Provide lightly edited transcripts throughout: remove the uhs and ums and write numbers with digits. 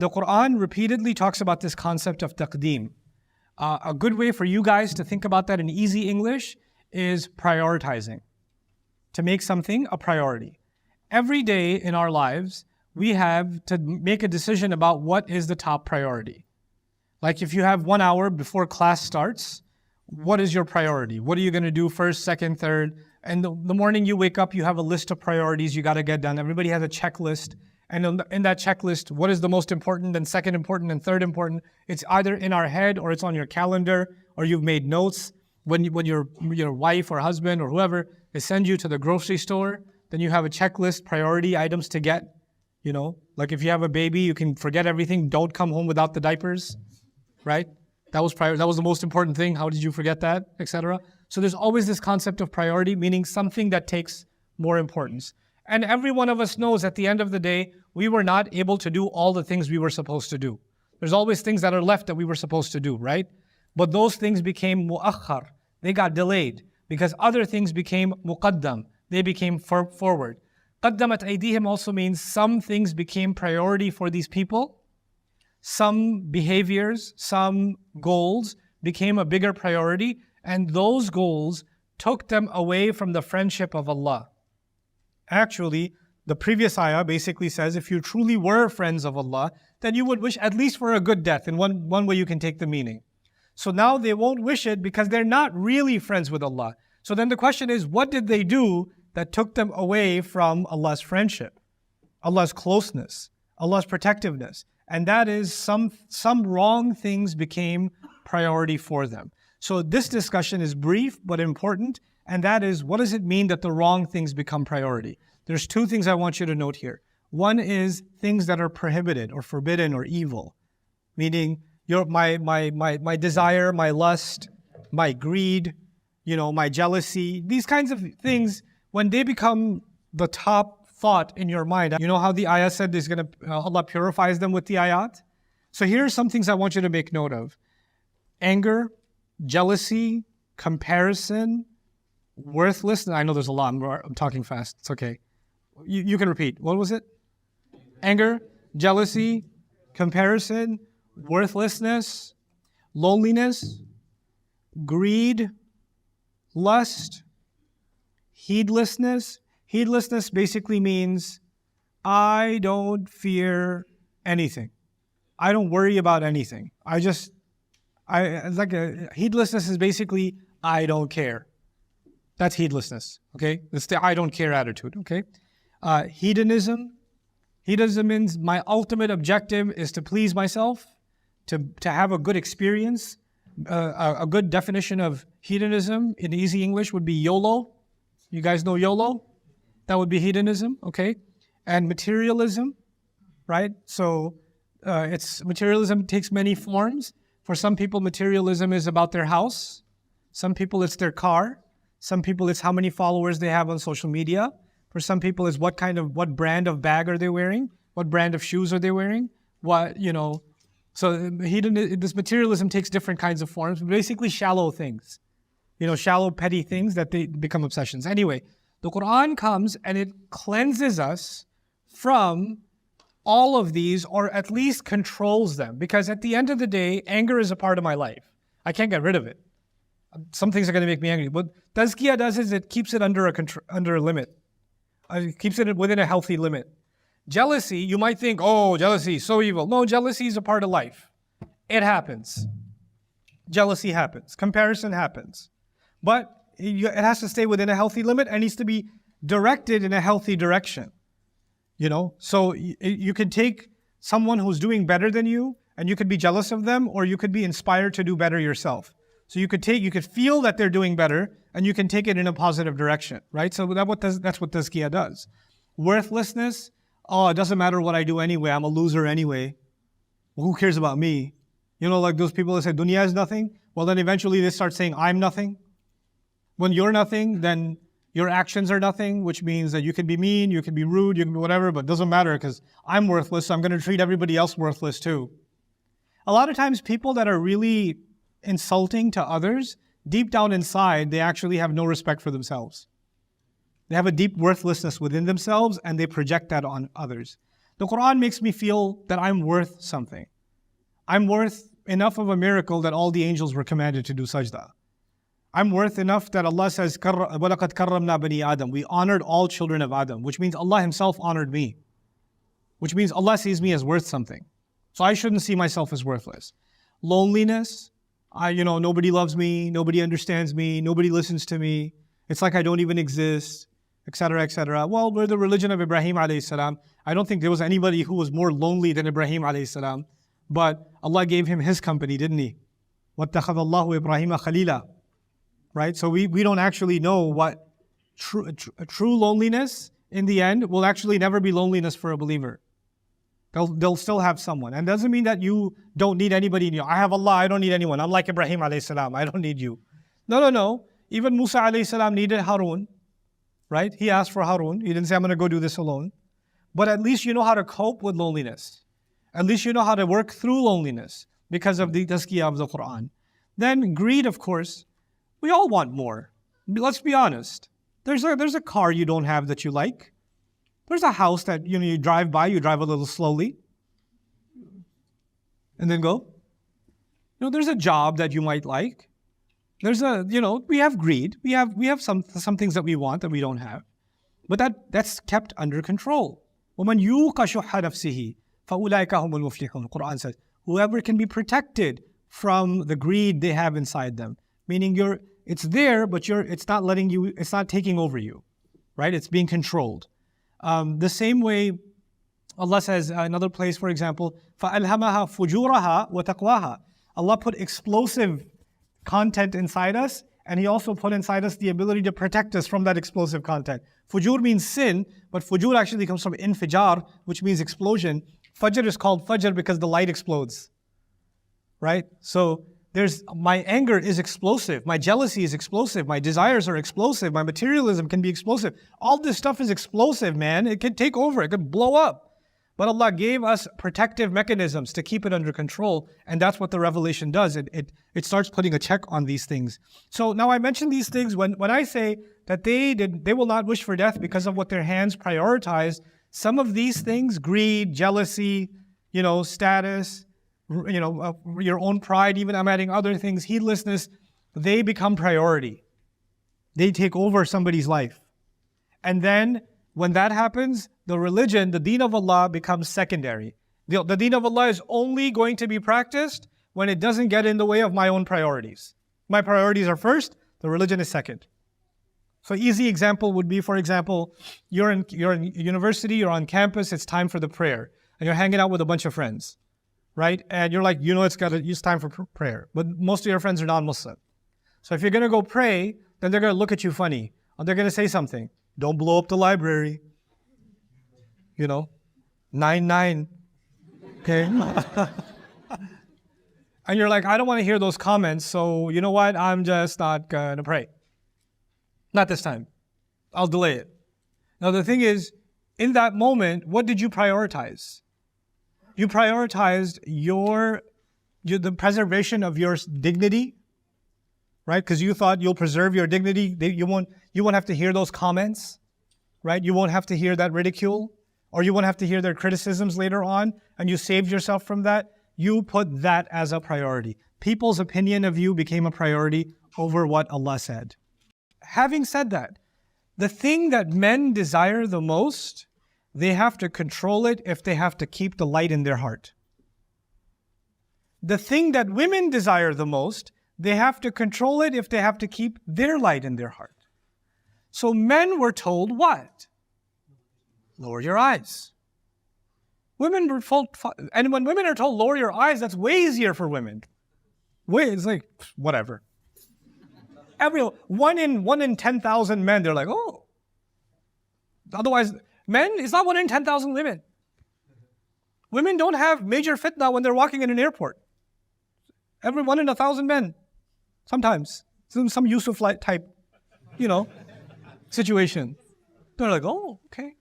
The Quran repeatedly talks about this concept of taqdeem. A good way for you guys to think about that in easy English is prioritizing. To make something a priority. Every day in our lives, we have to make a decision about what is the top priority. Like if you have 1 hour before class starts, what is your priority? What are you going to do first, second, third? And the morning you wake up, you have a list of priorities you got to get done. Everybody has a checklist. And in that checklist, what is the most important and second important and third important? It's either in our head or it's on your calendar or you've made notes. When your wife or husband or whoever they send you to the grocery store, then you have a checklist, priority items to get. You know, like if you have a baby, you can forget everything. Don't come home without the diapers, right? That was the most important thing. How did you forget that, etc.? So there's always this concept of priority, meaning something that takes more importance. And every one of us knows at the end of the day, we were not able to do all the things we were supposed to do. There's always things that are left that we were supposed to do, right? But those things became mu'akhar. They got delayed because other things became muqaddam. They became forward. Qaddamat aydihim also means some things became priority for these people. Some behaviors, some goals became a bigger priority, and those goals took them away from the friendship of Allah. Actually, the previous ayah basically says if you truly were friends of Allah, then you would wish at least for a good death. In one way you can take the meaning. So now they won't wish it because they're not really friends with Allah. So then the question is, what did they do that took them away from Allah's friendship, Allah's closeness, Allah's protectiveness? And that is some wrong things became priority for them. So this discussion is brief but important, and that is, what does it mean that the wrong things become priority? There's two things I want you to note here. One is things that are prohibited or forbidden or evil, meaning my desire, my lust, my greed, my jealousy, these kinds of things, when they become the top thought in your mind, you know how the ayah said Allah purifies them with the ayat? So here are some things I want you to make note of. Anger, jealousy, comparison, worthlessness. I know there's a lot, I'm talking fast, it's okay. You can repeat. What was it? Anger, jealousy, comparison, worthlessness, loneliness, greed, lust, heedlessness. Heedlessness basically means I don't fear anything. I don't worry about anything. Heedlessness is basically I don't care. That's heedlessness, okay? It's the I don't care attitude, okay? Hedonism. Hedonism means my ultimate objective is to please myself, to have a good experience. A good definition of hedonism in easy English would be YOLO. You guys know YOLO? That would be hedonism, okay? And materialism, right? So materialism takes many forms. For some people, materialism is about their house. Some people, it's their car. Some people, it's how many followers they have on social media. For some people, it's what brand of bag are they wearing? What brand of shoes are they wearing? So this materialism takes different kinds of forms, basically shallow things. Shallow, petty things that they become obsessions. Anyway, the Quran comes and it cleanses us from all of these, or at least controls them. Because at the end of the day, anger is a part of my life. I can't get rid of it. Some things are going to make me angry. What tazkiyah does is it keeps it under a limit. It keeps it within a healthy limit. Jealousy, you might think, oh, jealousy is so evil. No, jealousy is a part of life. It happens. Jealousy happens. Comparison happens. But it has to stay within a healthy limit and needs to be directed in a healthy direction. So you could take someone who's doing better than you and you could be jealous of them, or you could be inspired to do better yourself. So you could feel that they're doing better and you can take it in a positive direction, right? So that's what tazkiyah does. Worthlessness, it doesn't matter what I do anyway, I'm a loser anyway. Well, who cares about me? Like those people that say dunya is nothing, well then eventually they start saying I'm nothing. When you're nothing, then your actions are nothing, which means that you can be mean, you can be rude, you can be whatever, but it doesn't matter because I'm worthless, so I'm going to treat everybody else worthless too. A lot of times people that are really insulting to others, deep down inside, they actually have no respect for themselves. They have a deep worthlessness within themselves and they project that on others. The Quran makes me feel that I'm worth something. I'm worth enough of a miracle that all the angels were commanded to do sajda. I'm worth enough that Allah says, وَلَقَدْ كَرَّمْنَا بَنِي Adam. We honored all children of Adam, which means Allah Himself honored me. Which means Allah sees me as worth something. So I shouldn't see myself as worthless. Loneliness, nobody loves me, nobody understands me, nobody listens to me. It's like I don't even exist, etc., etc. Well, we're the religion of Ibrahim alayhi salam. I don't think there was anybody who was more lonely than Ibrahim alayhi salam. But Allah gave him His company, didn't He? وَاتَّخَذَ اللَّهُ إِبْرَاهِيمَ خَلِيلًا. Right? So we don't actually know what true loneliness in the end will actually never be loneliness for a believer. They'll still have someone. And doesn't mean that you don't need anybody in you. I have Allah, I don't need anyone. I'm like Ibrahim alayhi salam, I don't need you. No. Even Musa alayhi salam needed Harun. Right? He asked for Harun. He didn't say, I'm going to go do this alone. But at least you know how to cope with loneliness. At least you know how to work through loneliness because of the tazkiyah of the Quran. Then greed, of course. We all want more. Let's be honest. There's a car you don't have that you like. There's a house that you drive by, you drive a little slowly, and then go. There's a job that you might like. There's we have greed. We have some things that we want that we don't have, but that's kept under control. وَمَنْ يُوقَ شُحَّ نَفْسِهِ فَأُولَٰئِكَ هُمُ الْمُفْلِحُونَ. The Quran says, whoever can be protected from the greed they have inside them, meaning it's there, but it's not letting you, it's not taking over you, right? It's being controlled. The same way Allah says, another place, for example, فَأَلْهَمَهَا فُجُورَهَا وَتَقْوَاهَا. Allah put explosive content inside us, and He also put inside us the ability to protect us from that explosive content. Fujur means sin, but fujur actually comes from infijar, which means explosion. Fajr is called fajr because the light explodes, right? So my anger is explosive, my jealousy is explosive, my desires are explosive, my materialism can be explosive. All this stuff is explosive, man. It can take over, it could blow up. But Allah gave us protective mechanisms to keep it under control, and that's what the revelation does. It starts putting a check on these things. So now I mention these things when I say that they will not wish for death because of what their hands prioritize. Some of these things, greed, jealousy, status, your own pride, even I'm adding other things, heedlessness, they become priority. They take over somebody's life. And then when that happens, the religion, the deen of Allah becomes secondary. The deen of Allah is only going to be practiced when it doesn't get in the way of my own priorities. My priorities are first, the religion is second. So easy example would be, for example, you're in university, you're on campus, it's time for the prayer, and you're hanging out with a bunch of friends. Right? And you're like, it's time for prayer. But most of your friends are non-Muslim. So if you're going to go pray, then they're going to look at you funny. Or they're going to say something. Don't blow up the library. 9-9. Okay? And you're like, I don't want to hear those comments, so you know what? I'm just not going to pray. Not this time. I'll delay it. Now the thing is, in that moment, what did you prioritize? You prioritized the preservation of your dignity, right? Because you thought you'll preserve your dignity. You won't have to hear those comments, right? You won't have to hear that ridicule, or you won't have to hear their criticisms later on, and you saved yourself from that. You put that as a priority. People's opinion of you became a priority over what Allah said. Having said that, the thing that men desire the most, they have to control it if they have to keep the light in their heart. The thing that women desire the most, they have to control it if they have to keep their light in their heart. So men were told what? Lower your eyes. Women were told, and when women are told lower your eyes, that's way easier for women. It's like, whatever. One in 10,000 men, they're like, oh. Otherwise, men, it's not 1 in 10,000 women. Women don't have major fitna when they're walking in an airport. Every 1 in 1,000 men. Sometimes. Some Yusuf type, situation. They're like, oh, okay.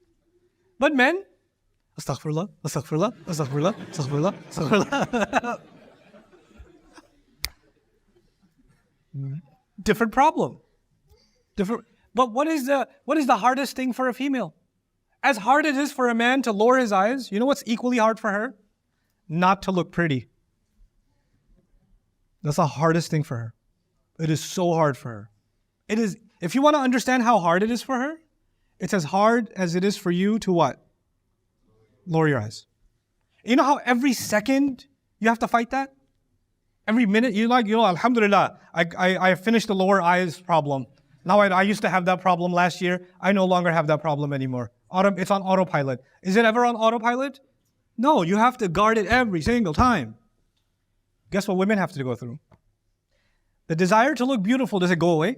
But men, astaghfirullah, astaghfirullah, astaghfirullah, astaghfirullah, astaghfirullah. Different problem. But what is the hardest thing for a female? As hard as it is for a man to lower his eyes, you know what's equally hard for her? Not to look pretty. That's the hardest thing for her. It is so hard for her. It is, if you want to understand how hard it is for her, it's as hard as it is for you to what? Lower your eyes. You know how every second you have to fight that? Every minute you're like, alhamdulillah, I finished the lower eyes problem. Now I used to have that problem last year. I no longer have that problem anymore. It's on autopilot. Is it ever on autopilot? No, you have to guard it every single time. Guess what women have to go through? The desire to look beautiful, does it go away?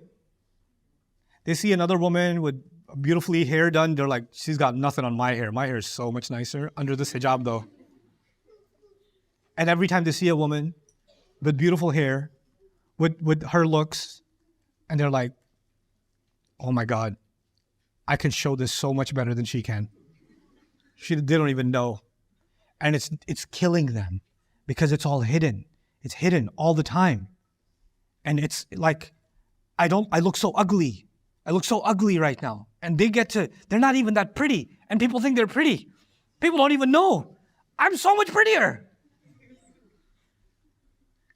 They see another woman with beautifully hair done, they're like, she's got nothing on my hair. My hair is so much nicer under this hijab though. And every time they see a woman with beautiful hair, with her looks, and they're like, oh my God, I can show this so much better than she can. They don't even know. And it's killing them because it's all hidden. It's hidden all the time. And it's like, I look so ugly. I look so ugly right now. And they're not even that pretty. And people think they're pretty. People don't even know. I'm so much prettier.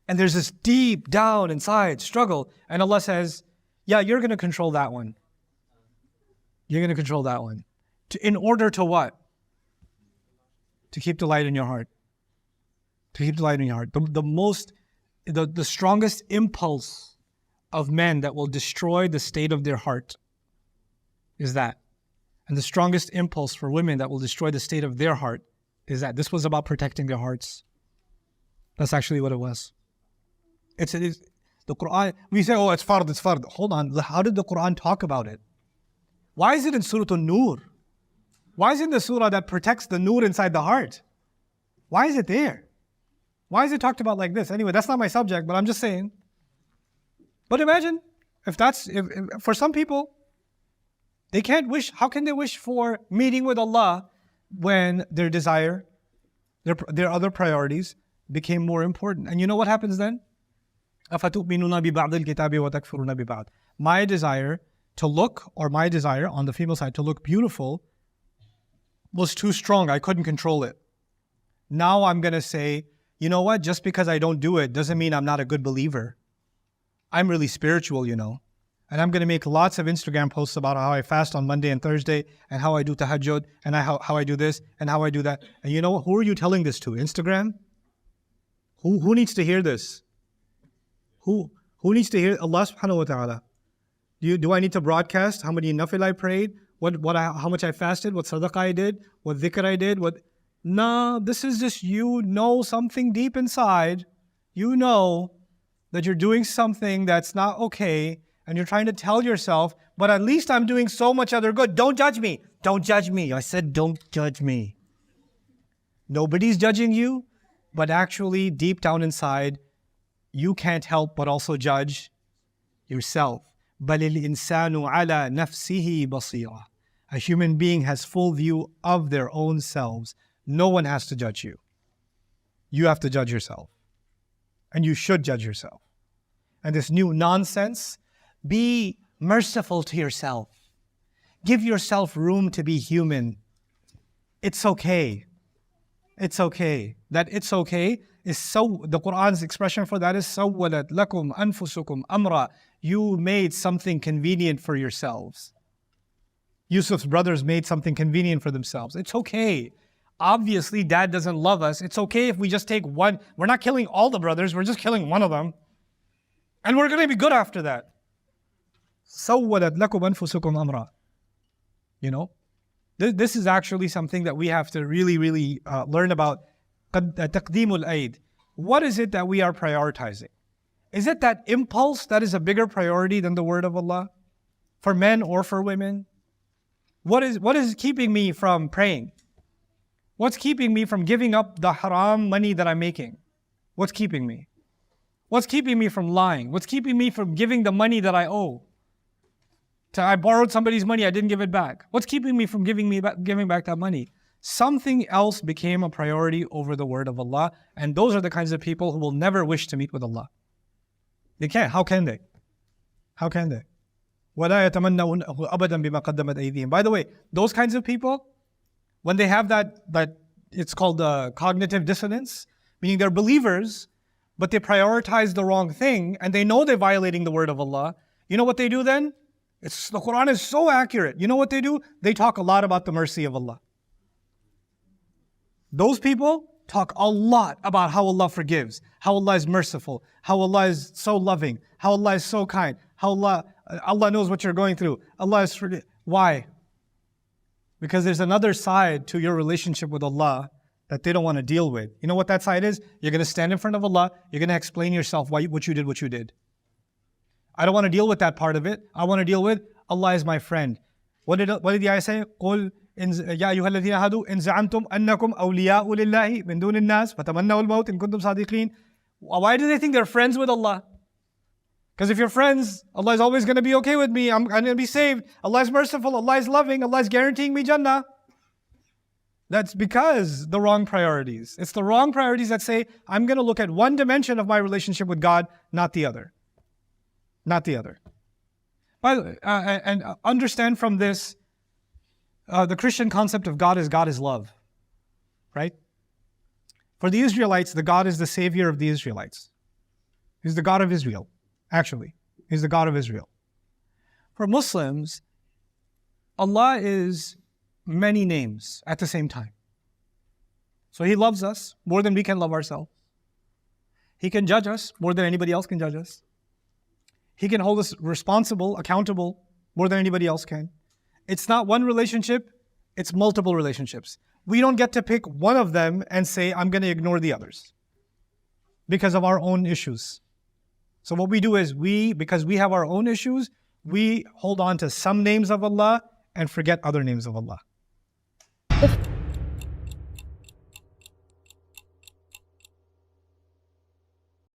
And there's this deep down inside struggle. And Allah says, yeah, you're going to control that one. You're going to control that one. In order to what? To keep the light in your heart. To keep the light in your heart. The strongest impulse of men that will destroy the state of their heart is that. And the strongest impulse for women that will destroy the state of their heart is that. This was about protecting their hearts. That's actually what it was. It's the Quran. We say, oh, it's fard, it's fard. Hold on. How did the Quran talk about it? Why is it in Surah An-Nur? Why is it in the surah that protects the nur inside the heart? Why is it there? Why is it talked about like this? Anyway, that's not my subject, but I'm just saying. But imagine if for some people, they can't wish. How can they wish for meeting with Allah when their desire, their other priorities became more important? And you know what happens then? أَفَتُؤْمِنُونَ بِبَعْضِ الْكِتَابِ وَتَكْفُرُونَ بِبَعْضِ. My desire to look, or my desire on the female side to look beautiful was too strong. I couldn't control it. Now I'm going to say, you know what? Just because I don't do it doesn't mean I'm not a good believer. I'm really spiritual, And I'm going to make lots of Instagram posts about how I fast on Monday and Thursday and how I do tahajjud and how I do this and how I do that. And you know what? Who are you telling this to? Instagram? Who needs to hear this? Who needs to hear Allah subhanahu wa ta'ala? Do I need to broadcast how many nafil I prayed? How much I fasted? What sadaqah I did? What dhikr I did? No, this is just something deep inside. You know that you're doing something that's not okay, and you're trying to tell yourself, but at least I'm doing so much other good. Don't judge me. Don't judge me. I said, don't judge me. Nobody's judging you, but actually deep down inside, you can't help but also judge yourself. بَلِ الْإِنسَانُ عَلَى نَفْسِهِ بَصِيرًا. A human being has full view of their own selves. No one has to judge you. You have to judge yourself. And you should judge yourself. And this new nonsense, be merciful to yourself. Give yourself room to be human. It's okay. It's okay. That it's okay is the Quran's expression for that is سَوَّلَتْ لَكُمْ أَنفُسُكُمْ أَمْرًا. You made something convenient for yourselves. Yusuf's brothers made something convenient for themselves. It's okay. Obviously, dad doesn't love us. It's okay if we just take one. We're not killing all the brothers. We're just killing one of them. And we're going to be good after that. سَوَّلَتْ لَكُمْ أَنفُسُكُمْ أَمْرًا. This is actually something that we have to really, really learn about. تَقْدِيمُ الْأَيْد. What is it that we are prioritizing? Is it that impulse that is a bigger priority than the word of Allah? For men or for women? What is keeping me from praying? What's keeping me from giving up the haram money that I'm making? What's keeping me? What's keeping me from lying? What's keeping me from giving the money that I owe? I borrowed somebody's money, I didn't give it back. What's keeping me from giving back that money? Something else became a priority over the word of Allah, and those are the kinds of people who will never wish to meet with Allah. They can't. How can they? How can they? وَلَا يَتَمَنَّوْنَهُ أَبَدًا بِمَا قَدَّمَتْ أَيْدِيهِمْ. By the way, those kinds of people, when they have that it's called cognitive dissonance, meaning they're believers, but they prioritize the wrong thing, and they know they're violating the word of Allah. You know what they do then? The Quran is so accurate. You know what they do? They talk a lot about the mercy of Allah. Those people talk a lot about how Allah forgives, how Allah is merciful, how Allah is so loving, how Allah is so kind, how Allah knows what you're going through. Allah is why? Because there's another side to your relationship with Allah that they don't want to deal with. You know what that side is? You're going to stand in front of Allah, you're going to explain yourself what you did. I don't want to deal with that part of it. I want to deal with Allah is my friend. What did the ayah say? قُلْ يَا أَيُّهَا الَّذِينَ هَادُوا إِنْ زَعَمْتُمْ أَنَّكُمْ أَوْلِيَاءُ لِلَّهِ مِنْ دُونِ النَّاسِ فَتَمَنَّوُا الْمَوْتَ إِن كُنْتُمْ صَادِقِينَ. Why do they think they're friends with Allah? Because if you're friends, Allah is always going to be okay with me. I'm going to be saved. Allah is merciful. Allah is loving. Allah is guaranteeing me Jannah. That's because the wrong priorities. It's the wrong priorities that say, I'm going to look at one dimension of my relationship with God, not the other. Not the other. By the way, and understand from this, the Christian concept of God is love. Right? For the Israelites, the God is the savior of the Israelites. He's the God of Israel. Actually, He's the God of Israel. For Muslims, Allah is many names at the same time. So He loves us more than we can love ourselves. He can judge us more than anybody else can judge us. He can hold us responsible, accountable, more than anybody else can. It's not one relationship, it's multiple relationships. We don't get to pick one of them and say, I'm going to ignore the others because of our own issues. So what we do is because we have our own issues, we hold on to some names of Allah and forget other names of Allah.